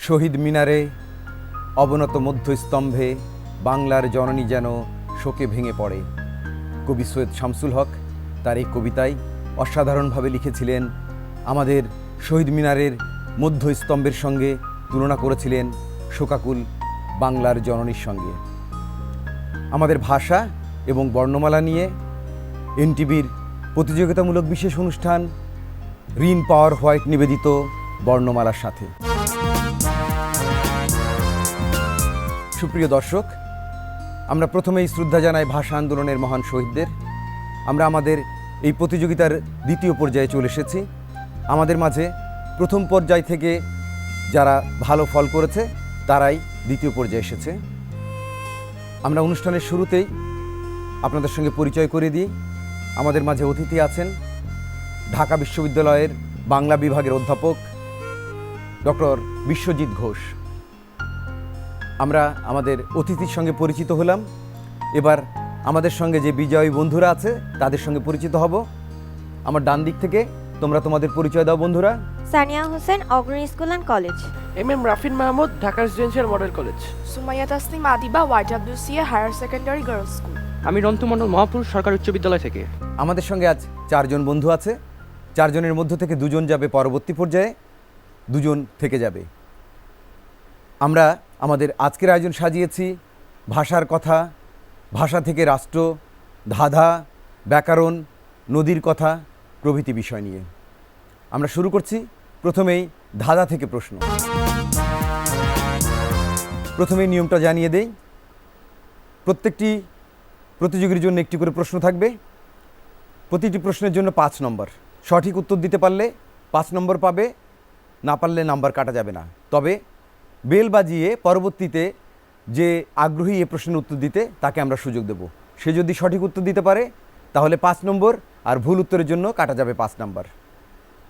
শহীদ মিনারে অবনত মধ্যস্তম্ভে বাংলার জননী যেন শোকে ভেঙে পড়ে। কবি সৈয়দ শামসুল হক তার এই কবিতায় অসাধারণভাবে লিখেছিলেন, আমাদের শহীদ মিনারের মধ্যস্তম্ভের সঙ্গে তুলনা করেছিলেন শোকাকুল বাংলার জননীর সঙ্গে। আমাদের ভাষা এবং বর্ণমালা নিয়ে এনটিভির প্রতিযোগিতামূলক বিশেষ অনুষ্ঠান রিন পাওয়ার হোয়াইট নিবেদিত বর্ণমালার সাথে। সুপ্রিয় দর্শক, আমরা প্রথমেই শ্রদ্ধা জানাই ভাষা আন্দোলনের মহান শহীদদের। আমরা আমাদের এই প্রতিযোগিতার দ্বিতীয় পর্যায়ে চলে এসেছি। আমাদের মাঝে প্রথম পর্যায় থেকে যারা ভালো ফল করেছে তারাই দ্বিতীয় পর্যায়ে এসেছে। আমরা অনুষ্ঠানের শুরুতেই আপনাদের সঙ্গে পরিচয় করে দিই। আমাদের মাঝে অতিথি আছেন ঢাকা বিশ্ববিদ্যালয়ের বাংলা বিভাগের অধ্যাপক ডক্টর বিশ্বজিৎ ঘোষ। আমরা আমাদের অতিথির সঙ্গে পরিচিত হলাম। এবার আমাদের সঙ্গে যে বিজয়ী বন্ধুরা আছে তাদের সঙ্গে পরিচিত হব। আমার ডান দিক থেকে তোমরা তোমাদের পরিচয় দাও বন্ধুরা। সানিয়া হোসেন, অগ্রণী school and college. M Rafin Mahmud, Dhaka residential model college. Sumaiya Tasnim Adiba, YWCA higher secondary girls school. আমি রন্তু মণ্ডল, মহাপুর সরকারি উচ্চ বিদ্যালয় থেকে। আমাদের সঙ্গে আজ চারজন বন্ধু আছে। চারজনের মধ্য থেকে দুজন যাবে পরবর্তী পর্যায়ে, দুজন থেকে যাবে। আমরা আমাদের আজকের আয়োজন সাজিয়েছি ভাষার কথা, ভাষা থেকে রাষ্ট্র, ধাঁধা, ব্যাকরণ, নদীর কথা প্রভৃতি বিষয় নিয়ে। আমরা শুরু করছি প্রথমেই ধাঁধা থেকে প্রশ্ন। প্রথমেই নিয়মটা জানিয়ে দেই, প্রত্যেকটি প্রতিযোগীর জন্য একটি করে প্রশ্ন থাকবে। প্রতিটি প্রশ্নের জন্য 5 নম্বর। সঠিক উত্তর দিতে পারলে 5 নম্বর পাবে, না পারলে নাম্বার কাটা যাবে না। তবে বেল বাজিয়ে পরবর্তীতে যে আগ্রহী এ প্রশ্নের উত্তর দিতে তাকে আমরা সুযোগ দেব। সে যদি সঠিক উত্তর দিতে পারে তাহলে 5 নম্বর, আর ভুল উত্তরের জন্য কাটা যাবে 5 নম্বর।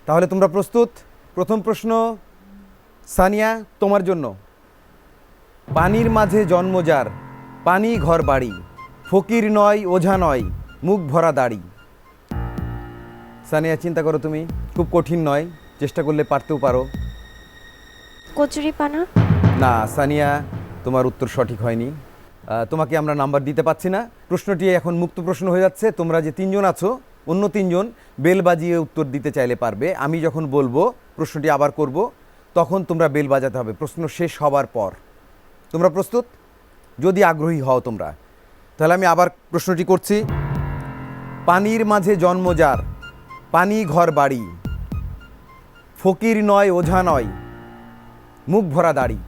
তাহলে তোমরা প্রস্তুত? প্রথম প্রশ্ন সানিয়া তোমার জন্য। পানির মাঝে জন্ম যার, পানি ঘর বাড়ি, ফকির নয় ওঝা নয়, মুখ ভরা দাড়ি। সানিয়া চিন্তা করো, তুমি খুব কঠিন নয়, চেষ্টা করলে পারতেও পারো। কচুরিপানা। না সানিয়া, তোমার উত্তর সঠিক হয়নি। তোমাকে আমরা নাম্বার দিতে পাচ্ছি না। প্রশ্নটি এখন মুক্ত প্রশ্ন হয়ে যাচ্ছে। তোমরা যে 3 জন আছো, অন্য 3 জন বেল বাজিয়ে উত্তর দিতে চাইলে পারবে। আমি যখন বলবো প্রশ্নটি আবার করব, তখন তোমরা বেল বাজাতে হবে প্রশ্ন শেষ হবার পর। তোমরা প্রস্তুত? যদি আগ্রহী হও তোমরা, তাহলে আমি আবার প্রশ্নটি করছি। পানির মাঝে জন্ম যার, পানি ঘর বাড়ি, ফকির নয় ওঝা নয়, মুখ ভরা দাড়ি।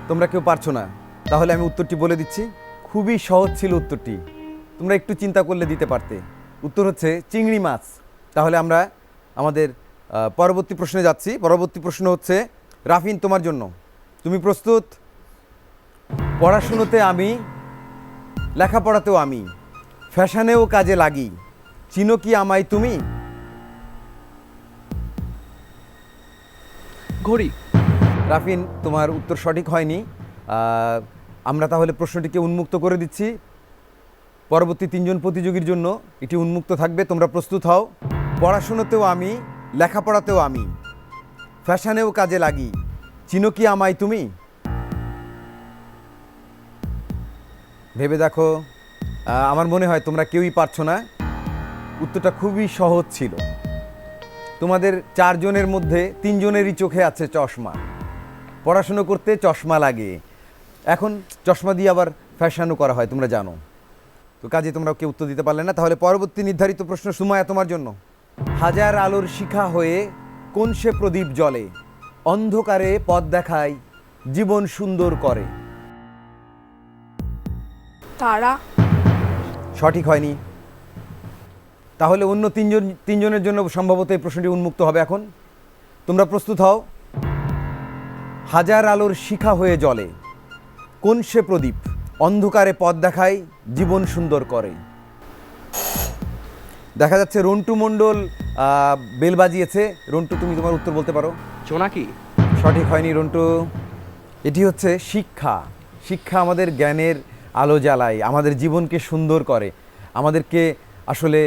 তোমরা কেউ পারছো না? তাহলে আমি উত্তরটি বলে দিচ্ছি। খুবই সহজ ছিল উত্তরটি, তোমরা একটু চিন্তা করলে দিতে পারতে। উত্তর হচ্ছে চিংড়ি মাছ। তাহলে আমরা আমাদের পরবর্তী প্রশ্নে যাচ্ছি। পরবর্তী প্রশ্ন হচ্ছে রাফিন তোমার জন্য। তুমি প্রস্তুত? পড়াশুনোতে আমি, লেখাপড়াতেও আমি, ফ্যাশনেও কাজে লাগি, চিনো কি আমায় তুমি? ঘড়ি। রাফিন, তোমার উত্তর সঠিক হয়নি। আমরা তাহলে প্রশ্নটিকে উন্মুক্ত করে দিচ্ছি। পরবর্তী 3 জন প্রতিযোগীর জন্য এটি উন্মুক্ত থাকবে। তোমরা প্রস্তুত হও। পড়াশোনাতেও আমি, লেখাপড়াতেও আমি, ফ্যাশনেও কাজে লাগি, চিনো কি আমায় তুমি? ভেবে দেখো। আমার মনে হয় তোমরা কেউই পারছো না। উত্তরটা খুবই সহজ ছিল। তোমাদের 4 জনের মধ্যে 3 জনেরই চোখে আছে চশমা। পড়াশুনো করতে চশমা লাগে, এখন চশমা দিয়ে আবার ফ্যাশনও করা হয়, তোমরা জানো। তো কাজে তোমরা কেউ উত্তর দিতে পারলে না। তাহলে পরবর্তী নির্ধারিত প্রশ্ন সুমায়া তোমার জন্য। হাজার আলোর শিখা হয়ে কোন সে প্রদীপ জ্বলে, অন্ধকারে পথ দেখায়, জীবন সুন্দর করে। তারা। সঠিক হয়নি। তাহলে অন্য 3 জনের জন্য সম্ভবত এই প্রশ্নটি উন্মুক্ত হবে এখন। তোমরা প্রস্তুত হও। হাজার আলোর শিখা হয়ে জ্বলে কোন সে প্রদীপ, অন্ধকারে পথ দেখায়, জীবন সুন্দর করে। দেখা যাচ্ছে রন্টু মণ্ডল বেল বাজিয়েছে। রন্টু, তুমি তোমার উত্তর বলতে পারো। জোনাকি। সঠিক হয়নি রন্টু। এটি হচ্ছে শিক্ষা। শিক্ষা আমাদের জ্ঞানের আলো জ্বালায়, আমাদের জীবনকে সুন্দর করে, আমাদেরকে আসলে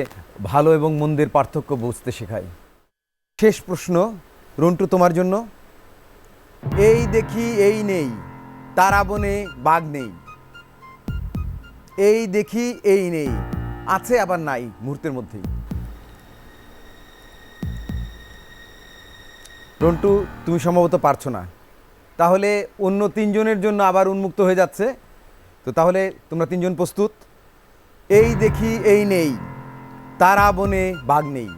ভালো এবং মন্দের পার্থক্য বুঝতে শেখায়। শেষ প্রশ্ন রন্টু তোমার জন্য। এই দেখি এই নেই, তারা বনে বাঘ নেই। এই দেখি এই নেই, আছে আবার নাই মুহূর্তের মধ্যেই। রন্টু তুমি সম্ভবত পারছো না, তাহলে অন্য তিনজনের জন্য আবার উন্মুক্ত হয়ে যাচ্ছে। তো তাহলে তোমরা তিনজন প্রস্তুত? এই দেখি এই নেই, তারা বনে বাঘ নেই।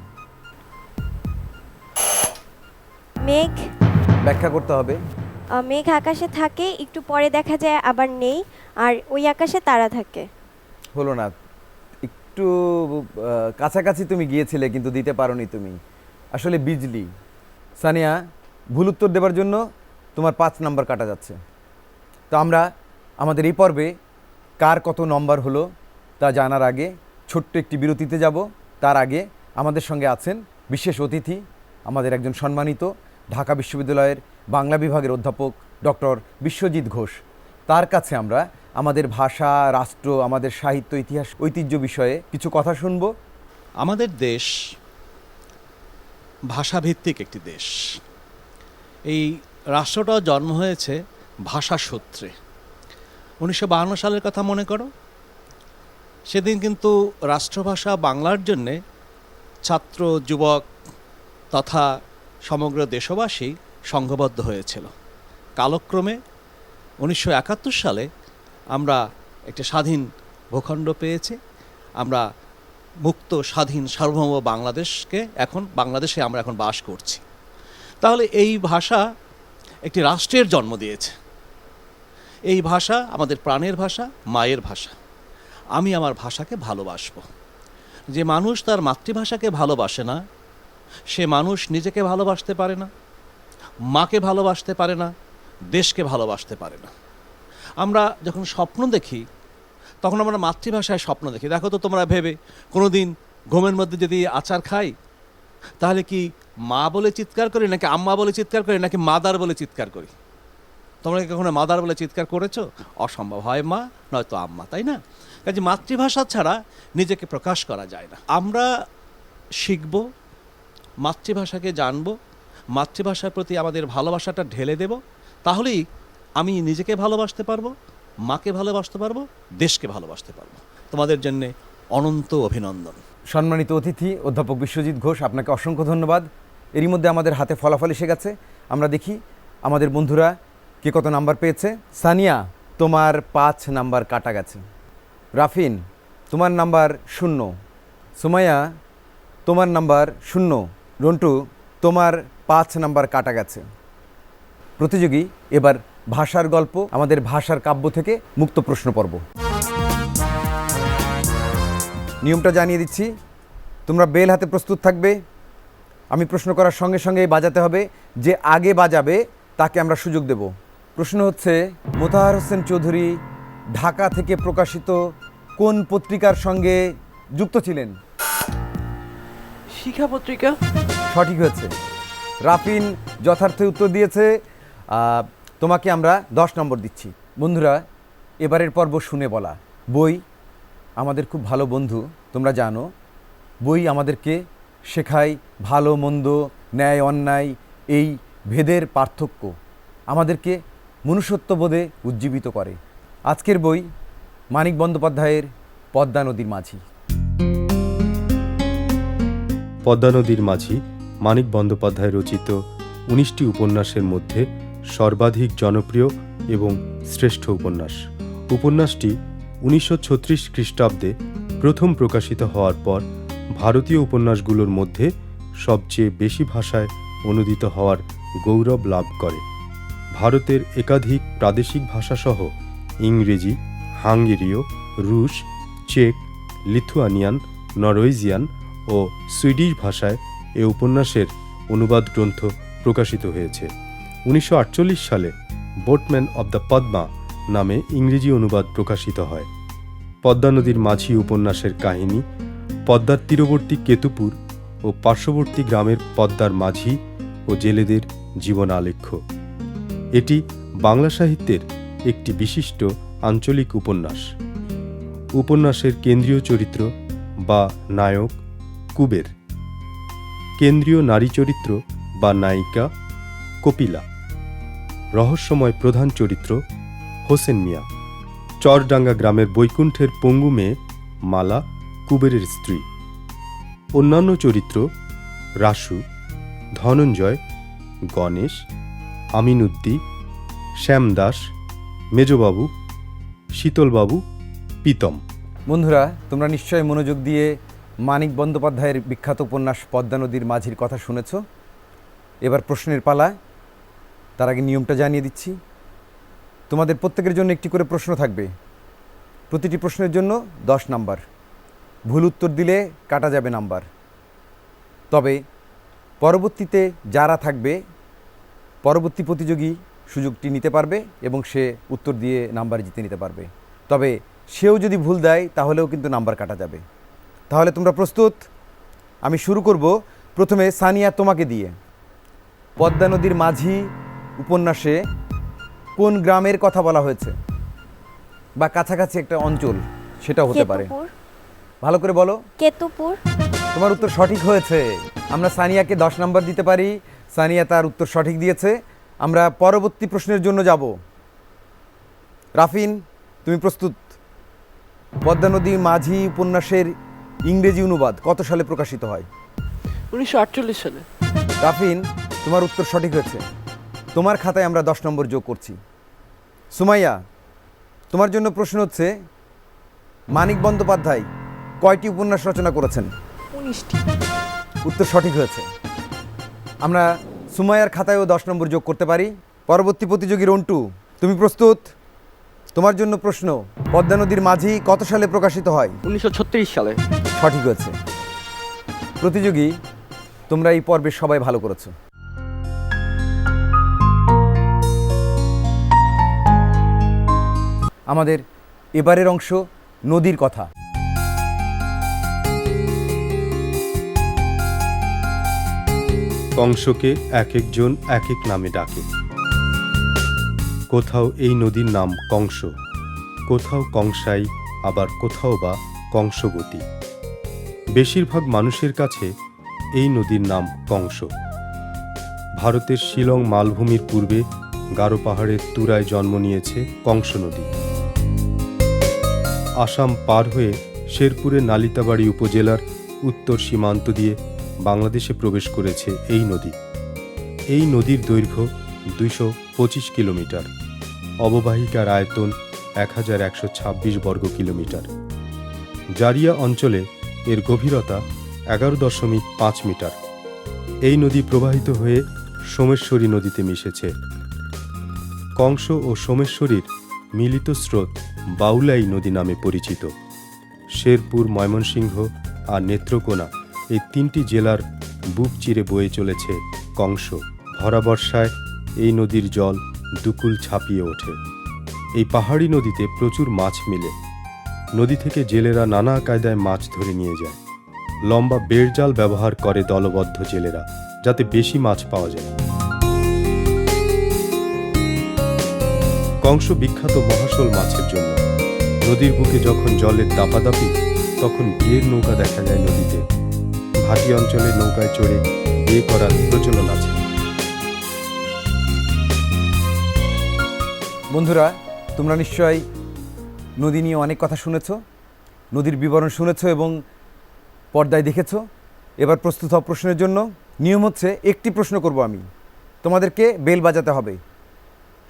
মেঘ। ব্যাখ্যা করতে হবে। মেঘ আকাশে থাকে, একটু পরে দেখা যায় আবার নেই, আর ওই আকাশে তারা থাকে। হলো না, একটু কাছাকাছি তুমি গিয়েছিলে কিন্তু দিতে পারোনি তুমি। আসলে বিজলি। সানিয়া, ভুল উত্তর দেওয়ার জন্য তোমার 5 নাম্বার কাটা যাচ্ছে। তো আমরা আমাদের এই পর্বে কার কত নম্বর হলো তা জানার আগে ছোট্ট একটি বিরতিতে যাব। তার আগে আমাদের সঙ্গে আছেন বিশেষ অতিথি, আমাদের একজন সম্মানিত ঢাকা বিশ্ববিদ্যালয়ের বাংলা বিভাগের অধ্যাপক ডক্টর বিশ্বজিৎ ঘোষ। তার কাছে আমরা আমাদের ভাষা, রাষ্ট্র, আমাদের সাহিত্য, ইতিহাস, ঐতিহ্য বিষয়ে কিছু কথা শুনব। আমাদের দেশ ভাষাভিত্তিক একটি দেশ। এই রাষ্ট্রটাও জন্ম হয়েছে ভাষা সূত্রে। 1952 সালের কথা মনে করো, সেদিন কিন্তু রাষ্ট্রভাষা বাংলার জন্যে ছাত্র, যুবক তথা সমগ্র দেশবাসী সংঘবদ্ধ হয়েছিল। কালক্রমে 1971 সালে আমরা একটি স্বাধীন ভূখণ্ড পেয়েছি। আমরা মুক্ত, স্বাধীন, সার্বভৌম বাংলাদেশে আমরা এখন বাস করছি। তাহলে এই ভাষা একটি রাষ্ট্রের জন্ম দিয়েছে। এই ভাষা আমাদের প্রাণের ভাষা, মায়ের ভাষা। আমি আমার ভাষাকে ভালোবাসবো। যে মানুষ তার মাতৃভাষাকে ভালোবাসে না, সে মানুষ নিজেকে ভালোবাসতে পারে না, মাকে ভালোবাসতে পারে না, দেশকে ভালোবাসতে পারে না। আমরা যখন স্বপ্ন দেখি তখন আমরা মাতৃভাষায় স্বপ্ন দেখি। দেখো তো তোমরা ভেবে, কোনো দিন ঘুমের মধ্যে যদি আচার খাই তাহলে কি মা বলে চিৎকার করি, নাকি আম্মা বলে চিৎকার করি, নাকি মাদার বলে চিৎকার করি? তোমরা কি কখনো মাদার বলে চিৎকার করেছো? অসম্ভব, হয় মা নয়তো আম্মা, তাই না? কাজে মাতৃভাষা ছাড়া নিজেকে প্রকাশ করা যায় না। আমরা শিখব, মাতৃভাষাকে জানব, মাতৃভাষার প্রতি আমাদের ভালোবাসাটা ঢেলে দেব। তাহলেই আমি নিজেকে ভালোবাসতে পারবো, মাকে ভালোবাসতে পারবো, দেশকে ভালোবাসতে পারবো। তোমাদের জন্যে অনন্ত অভিনন্দন। সম্মানিত অতিথি অধ্যাপক বিশ্বজিৎ ঘোষ, আপনাকে অসংখ্য ধন্যবাদ। এরই মধ্যে আমাদের হাতে ফলাফল এসে গেছে। আমরা দেখি আমাদের বন্ধুরা কে কত নাম্বার পেয়েছে। সানিয়া, তোমার 5 নাম্বার কাটা গেছে। রাফিন, তোমার নাম্বার 0। সুমাইয়া, তোমার নাম্বার 0। রন্টু, তোমার 5 নাম্বার কাটা গেছে। প্রতিযোগী এবার ভাষার গল্প, আমাদের ভাষার কাব্য থেকে মুক্ত প্রশ্ন পর্ব। নিয়মটা জানিয়ে দিচ্ছি, তোমরা বেল হাতে প্রস্তুত থাকবে। আমি প্রশ্ন করার সঙ্গে সঙ্গে বাজাতে হবে। যে আগে বাজাবে তাকে আমরা সুযোগ দেব। প্রশ্ন হচ্ছে, মোতাহার হোসেন চৌধুরী ঢাকা থেকে প্রকাশিত কোন পত্রিকার সঙ্গে যুক্ত ছিলেন? শিক্ষা পত্রিকা। সঠিক হয়েছে। রাফিন যথার্থ উত্তর দিয়েছে। তোমাকে আমরা 10 নম্বর দিচ্ছি। বন্ধুরা, এবারের পর্ব শুনে বলা। বই আমাদের খুব ভালো বন্ধু, তোমরা জানো। বই আমাদেরকে শেখায় ভালো মন্দ, ন্যায় অন্যায়, এই ভেদের পার্থক্য, আমাদেরকে মনুষ্যত্ববোধে উজ্জীবিত করে। আজকের বই মানিক বন্দ্যোপাধ্যায়ের পদ্মা নদীর মাঝি। পদ্মা নদীর মাঝি মানিক বন্দ্যোপাধ্যায় রচিত 19টি উপন্যাসের মধ্যে সর্বাধিক জনপ্রিয় এবং শ্রেষ্ঠ উপন্যাস। উপন্যাসটি 1936 খ্রিস্টাব্দে প্রথম প্রকাশিত হওয়ার পর ভারতীয় উপন্যাসগুলোর মধ্যে সবচেয়ে বেশি ভাষায় অনুদিত হওয়ার গৌরব লাভ করে। ভারতের একাধিক প্রাদেশিক ভাষাসহ ইংরেজি, হাঙ্গেরীয়, রুশ, চেক, লিথুয়ানিয়ান, নরওয়েজিয়ান ও সুইডিশ ভাষায় এ উপন্যাসের অনুবাদ গ্রন্থ প্রকাশিত হয়েছে। 1948 সালে বোটম্যান অব দ্য পদ্মা নামে ইংরেজি অনুবাদ প্রকাশিত হয়। পদ্মা নদীর মাঝি উপন্যাসের কাহিনী পদ্মার তীরবর্তী কেতুপুর ও পার্শ্ববর্তী গ্রামের পদ্মার মাঝি ও জেলেদের জীবন আলেখ্য। এটি বাংলা সাহিত্যের একটি বিশিষ্ট আঞ্চলিক উপন্যাস। উপন্যাসের কেন্দ্রীয় চরিত্র বা নায়ক কুবের। কেন্দ্রীয় নারী চরিত্র বা নায়িকা কপিলা। রহস্যময় প্রধান চরিত্র হোসেন মিয়া। চরডাঙ্গা গ্রামের বৈকুণ্ঠের পঙ্গু মেয়ে মালা কুবেরের স্ত্রী। অন্যান্য চরিত্র রাসু, ধনঞ্জয়, গণেশ, আমিনুদ্দি, শ্যামদাস, মেজবাবু, শীতলবাবু, প্রীতম। বন্ধুরা, তোমরা নিশ্চয়ই মনোযোগ দিয়ে মানিক বন্দ্যোপাধ্যায়ের বিখ্যাত উপন্যাস পদ্মা নদীর মাঝির কথা শুনেছ। এবার প্রশ্নের পালা। তার আগে নিয়মটা জানিয়ে দিচ্ছি। তোমাদের প্রত্যেকের জন্য একটি করে প্রশ্ন থাকবে। প্রতিটি প্রশ্নের জন্য 10 নাম্বার। ভুল উত্তর দিলে কাটা যাবে নাম্বার। তবে পরবর্তীতে যারা থাকবে, পরবর্তী প্রতিযোগী সুযোগটি নিতে পারবে এবং সে উত্তর দিয়ে নাম্বার জিতে নিতে পারবে। তবে সেও যদি ভুল দেয় তাহলেও কিন্তু নাম্বার কাটা যাবে। তাহলে তোমরা প্রস্তুত? আমি শুরু করব প্রথমে সানিয়া তোমাকে দিয়ে। পদ্মা নদীর মাঝি উপন্যাসে কোন গ্রামের কথা বলা হয়েছে বা কাছাকাছি একটা অঞ্চল সেটা হতে পারে? কেতুপুর। ভালো করে বলো। কেতুপুর। তোমার উত্তর সঠিক হয়েছে। আমরা সানিয়াকে 10 নাম্বার দিতে পারি। সানিয়া তার উত্তর সঠিক দিয়েছে। আমরা পরবর্তী প্রশ্নের জন্য যাব। রাফিন, তুমি প্রস্তুত? পদ্মা নদী মাঝি উপন্যাসের ইংরেজি অনুবাদ কত সালে প্রকাশিত হয়? 1948 সালে। রাফিন, তোমার উত্তর সঠিক হয়েছে। তোমার খাতায় আমরা 10 নম্বর যোগ করছি। সুমাইয়া, তোমার জন্য প্রশ্ন হচ্ছে, মানিক বন্দ্যোপাধ্যায় কয়টি উপন্যাস রচনা করেছেন? 19টি। উত্তর সঠিক হয়েছে। আমরা সুমাইয়ার খাতায়ও 10 নম্বর যোগ করতে পারি। পরবর্তী প্রতিযোগী রন্টু, তুমি প্রস্তুত? তোমার জন্য প্রশ্ন, পদ্মা নদীর মাঝি কত সালে প্রকাশিত হয়? 1936 সালে। সঠিক হয়েছে। প্রতিযোগী, তোমরা এই পর্বে সবাই ভালো করেছো। আমাদের এবারের অংশ নদীর কথা। কংসকে এক একজন এক এক নামে ডাকে। কোথাও এই নদীর নাম কংস, কোথাও কংসাই, আবার কোথাও বা কংসবতী। বেশিরভাগ মানুষের কাছে এই নদীর নাম কংস। ভারতের শিলং মালভূমির পূর্বে গারো পাহাড়ের তুরায় জন্ম নিয়েছে কংস নদী। আসাম পার হয়ে শেরপুরের নালিতাবাড়ি উপজেলার উত্তর সীমান্ত দিয়ে বাংলাদেশে প্রবেশ করেছে এই নদী। এই নদীর দৈর্ঘ্য 225 কিলোমিটার, অববাহিকার আয়তন 1126 বর্গ কিলোমিটার। জারিয়া অঞ্চলে এর গভীরতা 11.5 মিটার। এই নদী প্রবাহিত হয়ে সোমেশ্বরী নদীতে মিশেছে। কংস ও সোমেশ্বরীর মিলিত স্রোত বাউলাই নদী নামে পরিচিত। শেরপুর, ময়মনসিংহ আর নেত্রকোনা এই 3টি জেলার বুক চিরে বয়ে চলেছে কংস। ভরা বর্ষায় এই নদীর জল দুকুল ছাপিয়ে ওঠে। এই পাহাড়ি নদীতে প্রচুর মাছ মেলে। নদী থেকে জেলেরা নানা কায়দায় মাছ ধরে নিয়ে যায়। লম্বা বেড় জাল ব্যবহার করে দলবদ্ধ জেলেরা, যাতে বেশি মাছ পাওয়া যায়। কংস বিখ্যাত মহাশোল মাছের জন্য। নদীর বুকে যখন জলের দাপাদাপি, তখন বিয়ের নৌকা দেখা যায় নদীতে। ভাটি অঞ্চলে নৌকায় চড়ে বিয়ে করার প্রচলন আছে। বন্ধুরা, তোমরা নিশ্চয়ই নদী নিয়ে অনেক কথা শুনেছ, নদীর বিবরণ শুনেছ এবং পর্দায় দেখেছ। এবার প্রস্তুত হও প্রশ্নের জন্য। নিয়ম হচ্ছে, একটি প্রশ্ন করব আমি, তোমাদেরকে বেল বাজাতে হবে।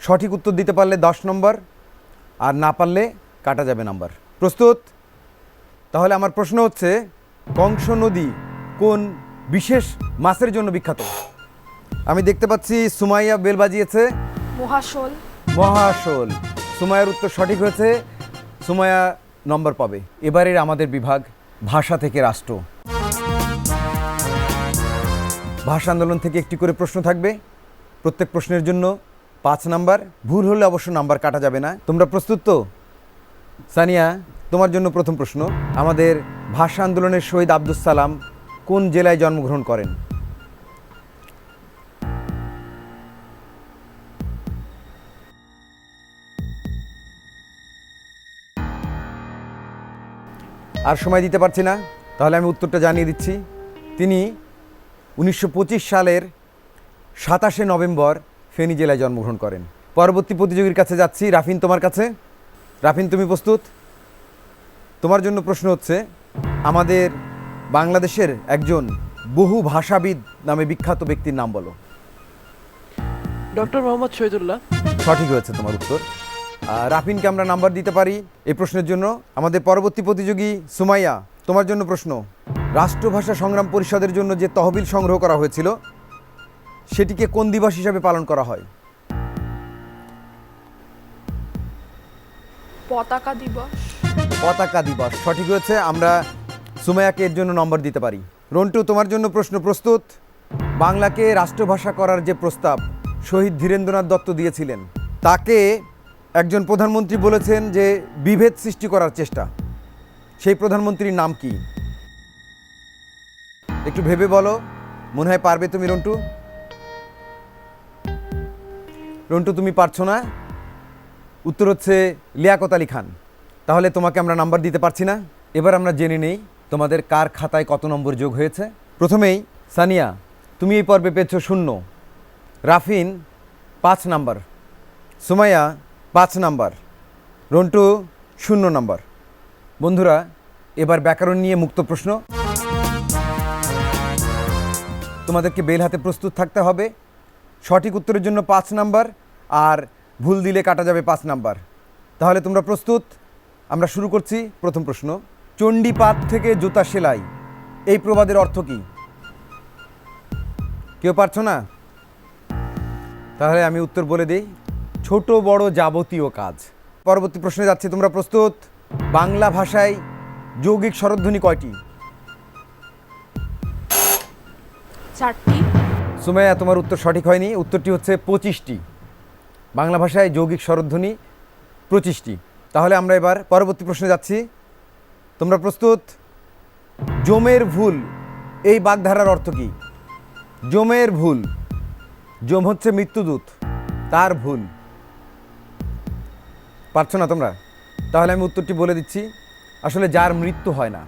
সঠিক উত্তর দিতে পারলে 10 নম্বর, আর না পারলে কাটা যাবে নাম্বার। প্রস্তুত? তাহলে আমার প্রশ্ন হচ্ছে, কংস নদী কোন বিশেষ মাছের জন্য বিখ্যাত? আমি দেখতে পাচ্ছি সুমাইয়া বেল বাজিয়েছে। মহাশোল। মহাশোল। সুমাইয়ার উত্তর সঠিক হয়েছে। সুমাইয়া নম্বর পাবে। এবারের আমাদের বিভাগ ভাষা থেকে রাষ্ট্র। ভাষা আন্দোলন থেকে একটি করে প্রশ্ন থাকবে। প্রত্যেক প্রশ্নের জন্য 5 নাম্বার। ভুল হলে অবশ্য নাম্বার কাটা যাবে না। তোমরা প্রস্তুত তো? সানিয়া, তোমার জন্য প্রথম প্রশ্ন। আমাদের ভাষা আন্দোলনের শহীদ আব্দুস সালাম কোন জেলায় জন্মগ্রহণ করেন? আর সময় দিতে পারছি না, তাহলে আমি উত্তরটা জানিয়ে দিচ্ছি। তিনি 1925 সালের 27শে নভেম্বর ফেনী জেলায় জন্মগ্রহণ করেন। পরবর্তী প্রতিযোগীর কাছে যাচ্ছি। রাফিন, তোমার কাছে। রাফিন, তুমি প্রস্তুত? তোমার জন্য প্রশ্ন হচ্ছে, আমাদের বাংলাদেশের একজন বহু ভাষাবিদ নামে বিখ্যাত ব্যক্তির নাম বলো। ডক্টর মোহাম্মদ শহীদুল্লাহ। সঠিক হয়েছে তোমার উত্তর। রাফিনকে আমরা নাম্বার দিতে পারি এই প্রশ্নের জন্য। আমাদের পরবর্তী প্রতিযোগী সুমাইয়া, তোমার জন্য প্রশ্ন। রাষ্ট্রভাষা সংগ্রাম পরিষদের জন্য যে তহবিল সংগ্রহ করা হয়েছিল সেটিকে কোন দিবস হিসাবে পালন করা হয়? পতাকা দিবস। পতাকা দিবস, সঠিক হয়েছে। আমরা সুমাইয়াকে এর জন্য নম্বর দিতে পারি। রন্টু, তোমার জন্য প্রশ্ন। প্রস্তুত? বাংলাকে রাষ্ট্রভাষা করার যে প্রস্তাব শহীদ ধীরেন্দ্রনাথ দত্ত দিয়েছিলেন, তাকে একজন প্রধানমন্ত্রী বলেছেন যে বিভেদ সৃষ্টি করার চেষ্টা। সেই প্রধানমন্ত্রীর নাম কি? একটু ভেবে বলো, মনে হয় পারবে তুমি। রন্টু, রন্টু তুমি পারছো না। উত্তর হচ্ছে লিয়াকত আলী খান। তাহলে তোমাকে আমরা নাম্বার দিতে পারছি না। এবার আমরা জেনে নেই তোমাদের কার খাতায় কত নম্বর যোগ হয়েছে। প্রথমেই সানিয়া, তুমি এই পর্বে পেয়েছো 0, রাফিন 5 number, Sumaiya 5 number, Rontu 0 number. বন্ধুরা, এবার ব্যাকরণ নিয়ে মুক্ত প্রশ্ন। তোমাদেরকে বেল হাতে প্রস্তুত থাকতে হবে। সঠিক উত্তরের জন্য 5 নাম্বার, আর ভুল দিলে কাটা যাবে 5 নাম্বার। তাহলে তোমরা প্রস্তুত? আমরা শুরু করছি। প্রথম প্রশ্ন, চণ্ডীপাত থেকে জুতা সেলাই, এই প্রবাদের অর্থ কি? কেউ পারছো না? তাহলে আমি উত্তর বলে দিই, ছোট বড় যাবতীয় কাজ। পরবর্তী প্রশ্নে যাচ্ছি, তোমরা প্রস্তুত? বাংলা ভাষায় যৌগিক স্বরধ্বনি কয়টি? 4টি। সুমাইয়া, তোমার উত্তর সঠিক হয়নি। উত্তরটি হচ্ছে 25টি। বাংলা ভাষায় যৌগিক স্বরধ্বনি 25টি। তাহলে আমরা এবার পরবর্তী প্রশ্নে যাচ্ছি। তোমরা প্রস্তুত? জমের ভুল, এই বাগধারার অর্থ কি? জমের ভুল, জম হচ্ছে মৃত্যুদূত, তার ভুল। পারছো না তোমরা? তাহলে আমি উত্তরটি বলে দিচ্ছি। আসলে যার মৃত্যু হয় না,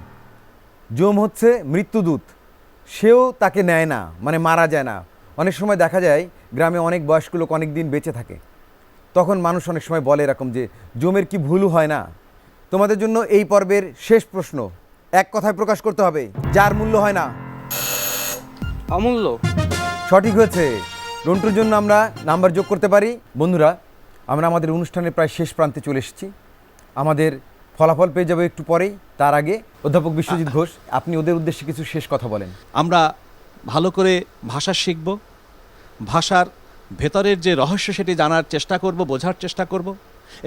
জম হচ্ছে মৃত্যুদূত, সেও তাকে নেয় না, মানে মারা যায় না। অনেক সময় দেখা যায় গ্রামে অনেক বয়স্ক লোক অনেক দিন বেঁচে থাকে, তখন মানুষ অনেক সময় বলে এরকম যে জমের কি ভুলও হয় না। তোমাদের জন্য এই পর্বের শেষ প্রশ্ন, এক কথায় প্রকাশ করতে হবে, যার মূল্য হয় না। অমূল্য। সঠিক হয়েছে। রন্টুর জন্য আমরা নাম্বার যোগ করতে পারি। বন্ধুরা, আমরা আমাদের অনুষ্ঠানের প্রায় শেষ প্রান্তে চলে এসেছি। আমাদের ফলাফল পেয়ে যাবো একটু পরেই। তার আগে অধ্যাপক বিশ্বজিৎ ঘোষ, আপনি ওদের উদ্দেশ্যে কিছু শেষ কথা বলেন। আমরা ভালো করে ভাষা শিখব, ভাষার ভেতরের যে রহস্য সেটি জানার চেষ্টা করব, বোঝার চেষ্টা করব,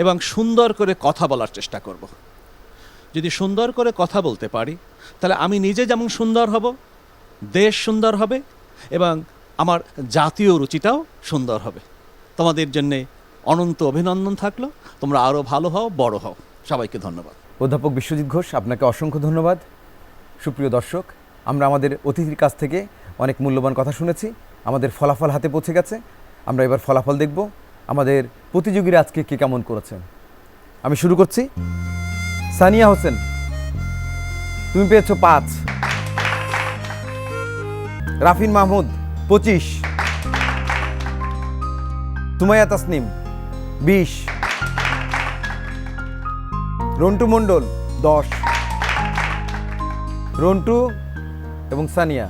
এবং সুন্দর করে কথা বলার চেষ্টা করব। যদি সুন্দর করে কথা বলতে পারি, তাহলে আমি নিজে যেমন সুন্দর হব, দেশ সুন্দর হবে, এবং আমার জাতীয় রুচিটাও সুন্দর হবে। তোমাদের জন্যে অনন্ত অভিনন্দন থাকলো। তোমরা আরও ভালো হও, বড় হও। সবাইকে ধন্যবাদ। অধ্যাপক বিশ্বজিৎ ঘোষ, আপনাকে অসংখ্য ধন্যবাদ। সুপ্রিয় দর্শক, আমরা আমাদের অতিথির কাছ থেকে অনেক মূল্যবান কথা শুনেছি। আমাদের ফলাফল হাতে পৌঁছে গেছে। আমরা এবার ফলাফল দেখব, আমাদের প্রতিযোগীরা আজকে কে কেমন করেছেন। আমি শুরু করছি। সানিয়া হোসেন, তুমি পেয়েছো 5। রাফিন মাহমুদ 25, সুমাইয়া তাসনিম 20, রন্টু মণ্ডল 10। রন্টু এবং সানিয়া,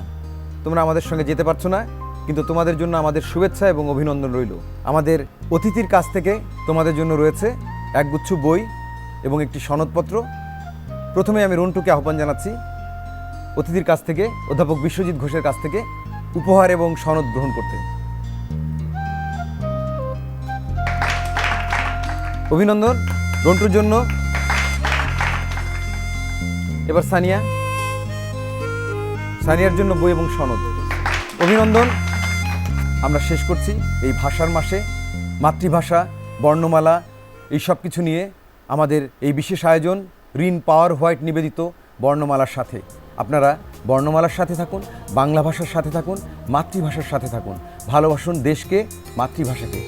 তোমরা আমাদের সঙ্গে যেতে পারছো না, কিন্তু তোমাদের জন্য আমাদের শুভেচ্ছা এবং অভিনন্দন রইল। আমাদের অতিথির কাছ থেকে তোমাদের জন্য রয়েছে একগুচ্ছ বই এবং একটি সনদপত্র। প্রথমে আমি রন্টুকে আহ্বান জানাচ্ছি অতিথির কাছ থেকে, অধ্যাপক বিশ্বজিৎ ঘোষের কাছ থেকে উপহার এবং সনদ গ্রহণ করতে। অভিনন্দন রন্টুর জন্য। এবার সানিয়ার জন্য বই এবং সনদ। অভিনন্দন। আমরা শেষ করছি এই ভাষার মাসে মাতৃভাষা, বর্ণমালা, এই সব কিছু নিয়ে আমাদের এই বিশেষ আয়োজন রিন পাওয়ার হোয়াইট নিবেদিত বর্ণমালার সাথে। আপনারা বর্ণমালার সাথে থাকুন, বাংলা ভাষার সাথে থাকুন, মাতৃভাষার সাথে থাকুন। ভালোবাসুন দেশকে, মাতৃভাষাকে।